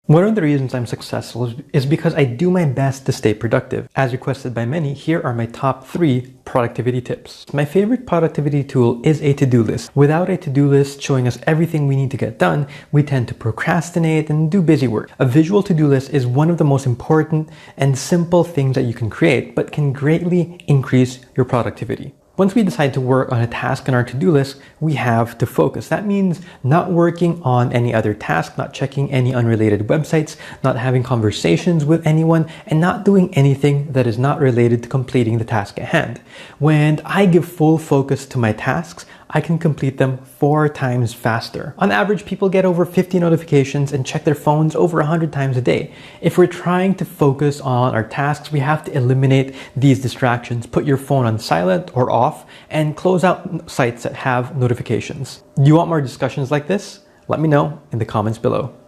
One of the reasons I'm successful is because I do my best to stay productive. As requested by many, here are my top 3 productivity tips. My favorite productivity tool is a to-do list. Without a to-do list showing us everything we need to get done, we tend to procrastinate and do busy work. A visual to-do list is one of the most important and simple things that you can create, but can greatly increase your productivity. Once we decide to work on a task on our to-do list, we have to focus. That means not working on any other task, not checking any unrelated websites, not having conversations with anyone, and not doing anything that is not related to completing the task at hand. When I give full focus to my tasks, I can complete them 4 times faster. On average, people get over 50 notifications and check their phones over 100 times a day. If we're trying to focus on our tasks, we have to eliminate these distractions. Put your phone on silent or off and close out sites that have notifications. Do you want more discussions like this? Let me know in the comments below.